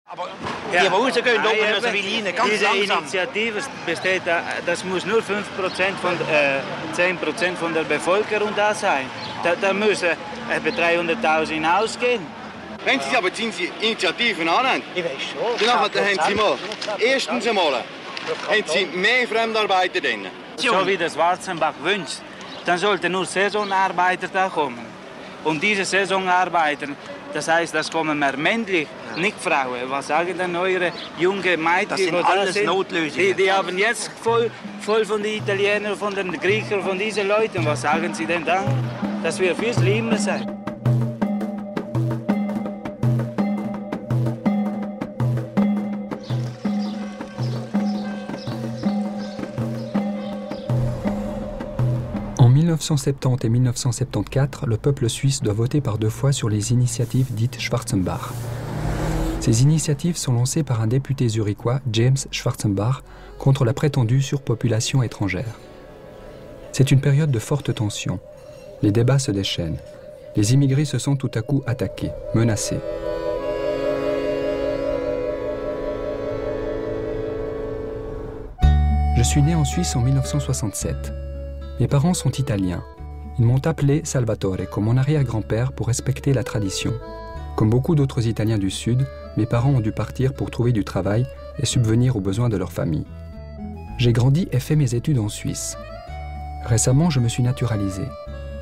Die Hause gehen oben, also will rein, ganz diese langsam. Initiative besteht, das muss nur 10% von der Bevölkerung da sein. Da müssen etwa 300.000 hinausgehen. Wenn Sie aber die Initiativen annehmen, Ich weiß schon. dann haben Sie mal, erstens einmal, haben Sie mehr Fremdarbeiter drin. So wie das Schwarzenbach wünscht, dann sollten nur Saisonarbeiter da kommen. Und diese Saisonarbeiter, das heißt, das kommen mehr männlich, nicht Frauen. Was sagen denn eure junge Mädchen? Das sind alles Notlösungen. Die haben jetzt voll von den Italienern, von den Griechen, von diesen Leuten. Was sagen sie denn dann? Das wird viel schlimmer sein. En 1970 et 1974, le peuple suisse doit voter par 2 fois sur les initiatives dites Schwarzenbach. Ces initiatives sont lancées par un député zurichois, James Schwarzenbach, contre la prétendue surpopulation étrangère. C'est une période de forte tension. Les débats se déchaînent. Les immigrés se sont tout à coup attaqués, menacés. Je suis né en Suisse en 1967. Mes parents sont italiens. Ils m'ont appelé Salvatore comme mon arrière-grand-père pour respecter la tradition. Comme beaucoup d'autres Italiens du Sud, mes parents ont dû partir pour trouver du travail et subvenir aux besoins de leur famille. J'ai grandi et fait mes études en Suisse. Récemment, je me suis naturalisé.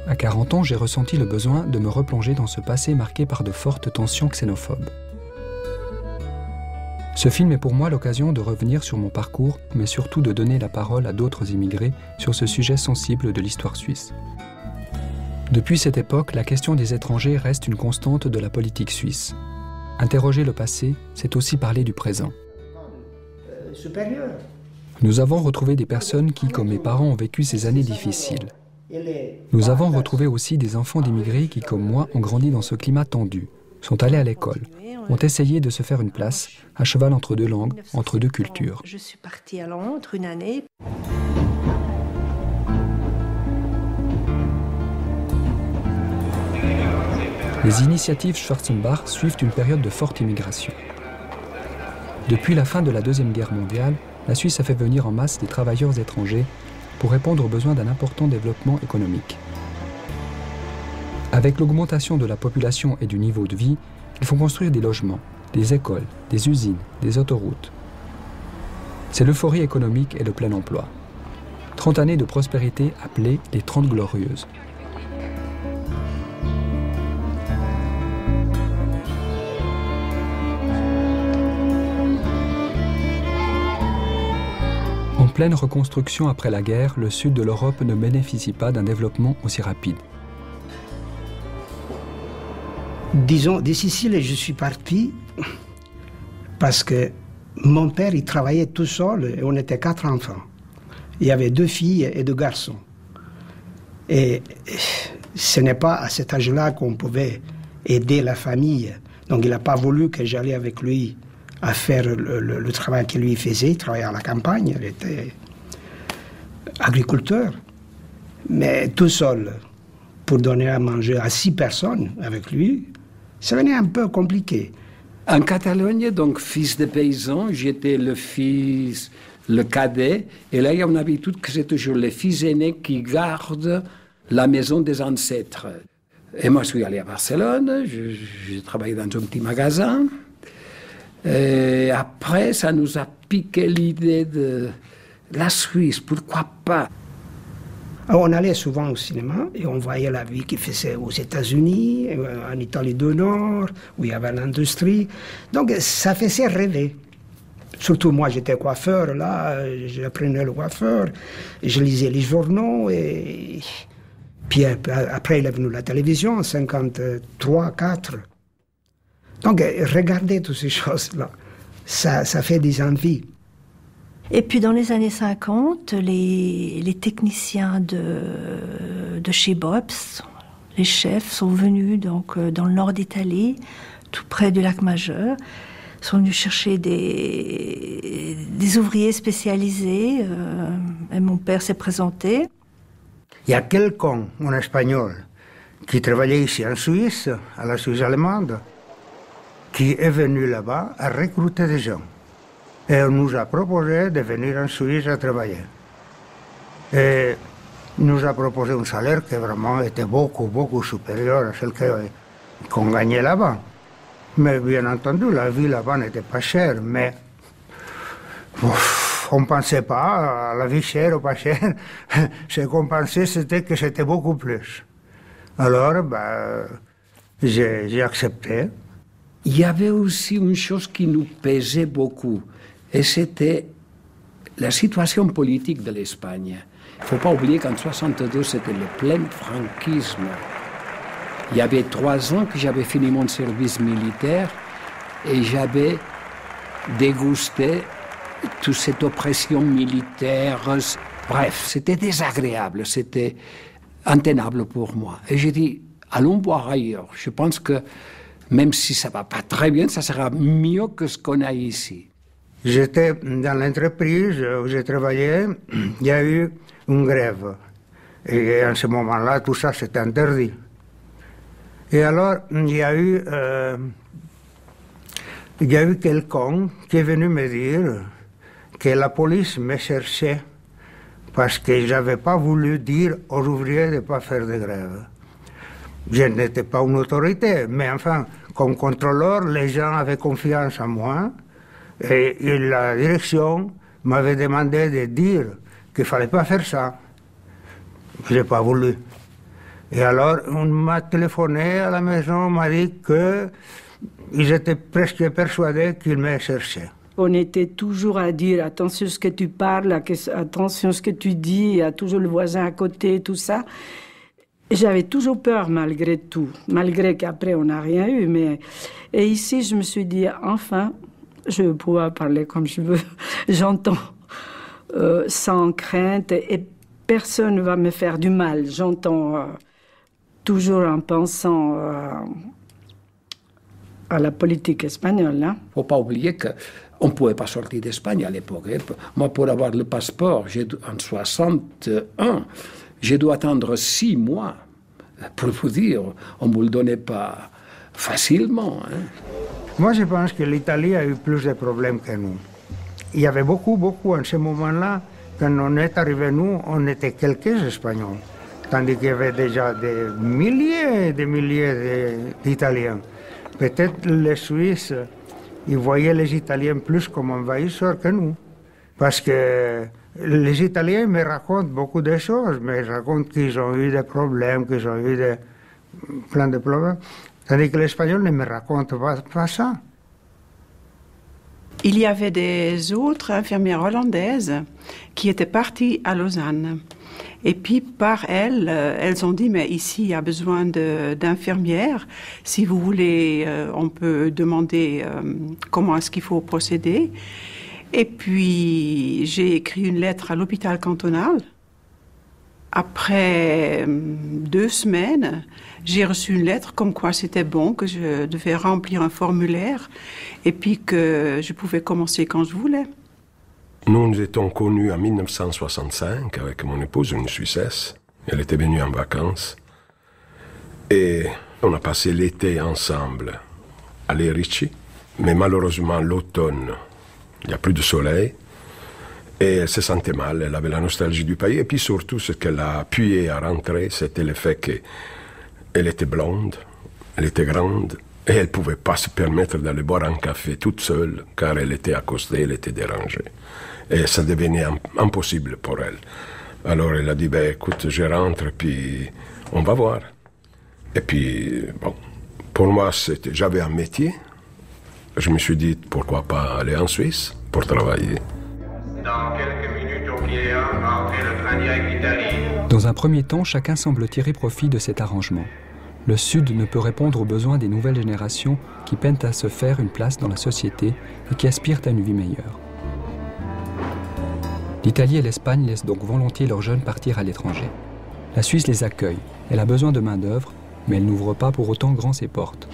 À 40 ans, j'ai ressenti le besoin de me replonger dans ce passé marqué par de fortes tensions xénophobes. Ce film est pour moi l'occasion de revenir sur mon parcours, mais surtout de donner la parole à d'autres immigrés sur ce sujet sensible de l'histoire suisse. Depuis cette époque, la question des étrangers reste une constante de la politique suisse. Interroger le passé, c'est aussi parler du présent. Nous avons retrouvé des personnes qui, comme mes parents, ont vécu ces années difficiles. Nous avons retrouvé aussi des enfants d'immigrés qui, comme moi, ont grandi dans ce climat tendu, sont allés à l'école, ont essayé de se faire une place, à cheval entre 2 langues, entre 2 cultures. Je suis partie à Londres une année. Les initiatives Schwarzenbach suivent une période de forte immigration. Depuis la fin de la Deuxième Guerre mondiale, la Suisse a fait venir en masse des travailleurs étrangers pour répondre aux besoins d'un important développement économique. Avec l'augmentation de la population et du niveau de vie, il faut construire des logements, des écoles, des usines, des autoroutes. C'est l'euphorie économique et le plein emploi. 30 années de prospérité appelées les 30 glorieuses. En pleine reconstruction après la guerre, le sud de l'Europe ne bénéficie pas d'un développement aussi rapide. Disons, de Sicile, je suis parti parce que mon père, il travaillait tout seul et on était 4 enfants. Il y avait 2 filles et 2 garçons. Et ce n'est pas à cet âge-là qu'on pouvait aider la famille. Donc il n'a pas voulu que j'aille avec lui à faire le travail qu'il lui faisait. Il travaillait à la campagne, il était agriculteur. Mais tout seul, pour donner à manger à 6 personnes avec lui, ça venait un peu compliqué. En Catalogne, donc fils de paysan, j'étais le fils, le cadet. Et là, il y a une habitude que c'est toujours les fils aînés qui gardent la maison des ancêtres. Et moi, je suis allé à Barcelone, j'ai travaillé dans un petit magasin. Et après, ça nous a piqué l'idée de la Suisse, pourquoi pas. Alors, on allait souvent au cinéma et on voyait la vie qu'il faisait aux États-Unis, en Italie du Nord, où il y avait l'industrie. Donc ça faisait rêver. Surtout moi, j'étais coiffeur, là, j'apprenais le coiffeur, je lisais les journaux et puis après il est venu la télévision en 53, 4. Donc regarder toutes ces choses-là, ça fait des envies. Et puis dans les années 50, les techniciens de chez Bob's, les chefs, sont venus donc, dans le nord d'Italie, tout près du lac Majeur, sont venus chercher des ouvriers spécialisés, et mon père s'est présenté. Il y a quelqu'un, un Espagnol, qui travaillait ici en Suisse, à la Suisse allemande, qui est venu là-bas à recruter des gens. Et on nous a proposé de venir en Suisse à travailler. Et nous a proposé un salaire qui vraiment était beaucoup, beaucoup supérieur à celle qu'on gagnait là-bas. Mais bien entendu, la vie là-bas n'était pas chère, mais on ne pensait pas à la vie chère ou pas chère. Ce qu'on pensait, c'était que c'était beaucoup plus. Alors, j'ai accepté. Il y avait aussi une chose qui nous pesait beaucoup, et c'était la situation politique de l'Espagne. Il ne faut pas oublier qu'en 1962, c'était le plein franquisme. Il y avait 3 ans que j'avais fini mon service militaire et j'avais dégusté toute cette oppression militaire. Bref, c'était désagréable, c'était intenable pour moi. Et j'ai dit, allons voir ailleurs. Je pense que même si ça ne va pas très bien, ça sera mieux que ce qu'on a ici. J'étais dans l'entreprise où j'ai travaillé, il y a eu une grève. Et en ce moment-là, tout ça, c'était interdit. Et alors, il y a eu quelqu'un qui est venu me dire que la police me cherchait parce que je n'avais pas voulu dire aux ouvriers de ne pas faire de grève. Je n'étais pas une autorité, mais enfin, comme contrôleur, les gens avaient confiance en moi et la direction m'avait demandé de dire qu'il ne fallait pas faire ça. Je n'ai pas voulu. Et alors, on m'a téléphoné à la maison, on m'a dit qu'ils étaient presque persuadés qu'ils me cherchaient. On était toujours à dire attention à ce que tu parles, attention à ce que tu dis, il y a toujours le voisin à côté, tout ça. J'avais toujours peur malgré tout, malgré qu'après on n'a rien eu. Et ici, je me suis dit, enfin, je vais pouvoir parler comme je veux. J'entends sans crainte et personne ne va me faire du mal. J'entends toujours en pensant à la politique espagnole. Il ne faut pas oublier qu'on ne pouvait pas sortir d'Espagne à l'époque. Moi, pour avoir le passeport, en 61, j'ai dû attendre 6 mois. Pour vous dire, on ne me le donnait pas facilement. Moi, je pense que l'Italie a eu plus de problèmes que nous. Il y avait beaucoup en ce moment-là. Quand on est arrivé, nous, on était quelques Espagnols. Tandis qu'il y avait déjà des milliers et des milliers d'Italiens. Peut-être les Suisses, ils voyaient les Italiens plus comme envahisseurs que nous. Parce que les Italiens me racontent beaucoup de choses, mais ils racontent qu'ils ont eu des problèmes, qu'ils ont eu plein de problèmes. Tandis que l'Espagnol ne me raconte pas ça. Il y avait des autres infirmières hollandaises qui étaient parties à Lausanne. Et puis, par elles ont dit, mais ici, il y a besoin d'infirmières. Si vous voulez, on peut demander comment est-ce qu'il faut procéder. Et puis, j'ai écrit une lettre à l'hôpital cantonal. Après 2 semaines, j'ai reçu une lettre comme quoi c'était bon, que je devais remplir un formulaire et puis que je pouvais commencer quand je voulais. Nous nous étions connus en 1965 avec mon épouse, une Suissesse. Elle était venue en vacances. Et on a passé l'été ensemble à Lerici. Mais malheureusement, l'automne, il n'y a plus de soleil. Et elle se sentait mal, elle avait la nostalgie du pays. Et puis surtout, ce qu'elle a appuyé à rentrer, c'était le fait qu'elle était blonde, elle était grande, et elle ne pouvait pas se permettre d'aller boire un café toute seule, car elle était accostée, elle était dérangée. Et ça devenait impossible pour elle. Alors elle a dit, écoute, je rentre, puis on va voir. Et puis, bon, pour moi, j'avais un métier. Je me suis dit, pourquoi pas aller en Suisse pour travailler. Dans quelques minutes au pied 1, entrez le train direct d'Italie. Dans un premier temps, chacun semble tirer profit de cet arrangement. Le Sud ne peut répondre aux besoins des nouvelles générations qui peinent à se faire une place dans la société et qui aspirent à une vie meilleure. L'Italie et l'Espagne laissent donc volontiers leurs jeunes partir à l'étranger. La Suisse les accueille. Elle a besoin de main-d'œuvre, mais elle n'ouvre pas pour autant grand ses portes.